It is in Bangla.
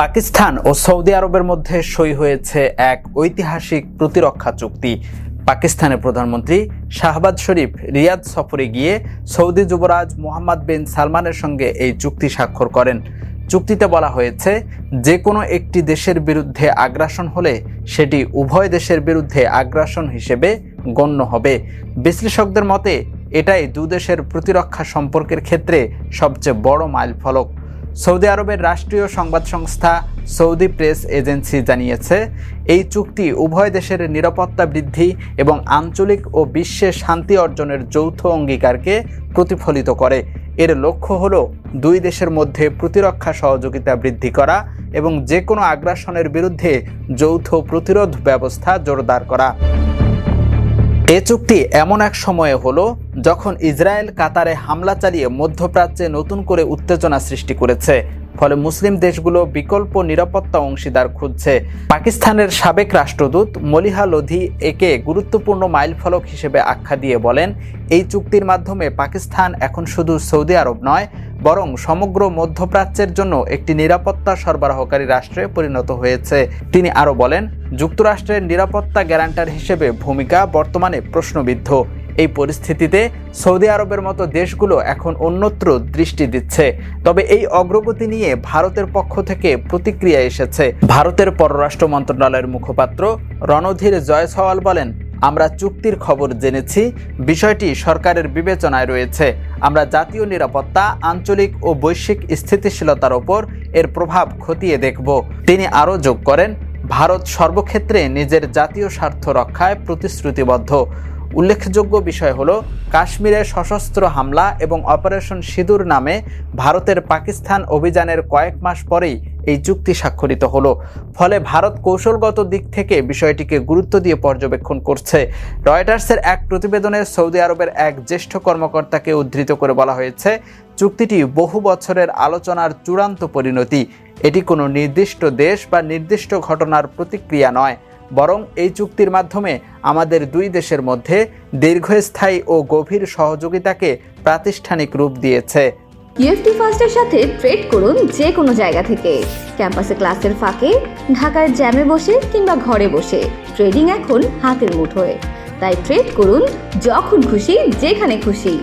পাকিস্তান ও সৌদি আরবের মধ্যে সই হয়েছে এক ঐতিহাসিক প্রতিরক্ষা চুক্তি। পাকিস্তানের প্রধানমন্ত্রী শাহবাজ শরীফ রিয়াদ সফরে গিয়ে সৌদি যুবরাজ মোহাম্মদ বিন সালমানের সঙ্গে এই চুক্তি স্বাক্ষর করেন। চুক্তিতে বলা হয়েছে, যে কোনো একটি দেশের বিরুদ্ধে আগ্রাসন হলে সেটি উভয় দেশের বিরুদ্ধে আগ্রাসন হিসেবে গণ্য হবে। বিশ্লেষকদের মতে এটাই দুদেশের প্রতিরক্ষা সম্পর্কের ক্ষেত্রে সবচেয়ে বড় মাইলফলক। সৌদি আরবের রাষ্ট্রীয় সংবাদ সংস্থা সৌদি প্রেস এজেন্সি জানিয়েছে, এই চুক্তি উভয় দেশের নিরাপত্তা বৃদ্ধি এবং আঞ্চলিক ও বিশ্বে শান্তি অর্জনের যৌথ অঙ্গীকারকে প্রতিফলিত করে। এর লক্ষ্য হল দুই দেশের মধ্যে প্রতিরক্ষা সহযোগিতা বৃদ্ধি করা এবং যে কোনো আগ্রাসনের বিরুদ্ধে যৌথ প্রতিরোধ ব্যবস্থা জোরদার করা। এ চুক্তি এমন এক সময়ে হলো যখন ইসরায়েল কাতারে হামলা চালিয়ে মধ্যপ্রাচ্যে নতুন করে উত্তেজনা সৃষ্টি করেছে। ফলে মুসলিম দেশগুলো বিকল্প নিরাপত্তা অংশীদার খুঁজছে। পাকিস্তানের সাবেক রাষ্ট্রদূত মলিহা লোধি একে গুরুত্বপূর্ণ মাইলফলক হিসেবে আখ্যা দিয়ে বলেন, এই চুক্তির মাধ্যমে পাকিস্তান এখন শুধু সৌদি আরব নয়, বরং সমগ্র মধ্যপ্রাচ্যের জন্য একটি নিরাপত্তা সরবরাহকারী রাষ্ট্রে পরিণত হয়েছে। তিনি আরও বলেন, যুক্তরাষ্ট্রের নিরাপত্তা গ্যারান্টার হিসেবে ভূমিকা বর্তমানে প্রশ্নবিদ্ধ। এই পরিস্থিতিতে সৌদি আরবের মতো দেশগুলো এখন অন্যত্র দৃষ্টি দিচ্ছে। তবে এই অগ্রগতি নিয়ে ভারতের পক্ষ থেকে প্রতিক্রিয়া এসেছে। ভারতের পররাষ্ট্র মন্ত্রণালয়ের মুখপাত্র রণধীর জয়সওয়াল বলেন, আমরা চুক্তির খবর জেনেছি, বিষয়টি সরকারের বিবেচনায় রয়েছে। আমরা জাতীয় নিরাপত্তা, আঞ্চলিক ও বৈশ্বিক স্থিতিশীলতার ওপর এর প্রভাব খতিয়ে দেখব। তিনি আরও যোগ করেন, ভারত সর্বক্ষেত্রে নিজের জাতীয় স্বার্থ রক্ষায় প্রতিশ্রুতিবদ্ধ। উল্লেখযোগ্য বিষয় হলো, কাশ্মীরে সশস্ত্র হামলা এবং অপারেশন সিঁদুর নামে ভারতের পাকিস্তান অভিযানের কয়েক মাস পরেই এই চুক্তি স্বাক্ষরিত হলো। ফলে ভারত কৌশলগত দিক থেকে বিষয়টিকে গুরুত্ব দিয়ে পর্যবেক্ষণ করছে। রয়টার্সের এক প্রতিবেদনে সৌদি আরবের এক জ্যেষ্ঠ কর্মকর্তাকে উদ্ধৃত করে বলা হয়েছে, চুক্তিটি বহু বছরের আলোচনার চূড়ান্ত পরিণতি। এটি কোনো নির্দিষ্ট দেশ বা নির্দিষ্ট ঘটনার প্রতিক্রিয়া নয়, বরং এই চুক্তির মাধ্যমে আমাদের দুই দেশের মধ্যে দীর্ঘস্থায়ী ও গভীর সহযোগিতাকে প্রাতিষ্ঠানিক রূপ দিয়েছে। ইউএফটি ফার্স্টের সাথে ট্রেড করুন যে কোনো জায়গা থেকে। ক্যাম্পাসে ক্লাসের ফাঁকে, ঢাকার জ্যামে বসে কিংবা ঘরে বসে, ট্রেডিং এখন হাতের মুঠোয়। তাই ট্রেড করুন যখন খুশি, যেখানে খুশি।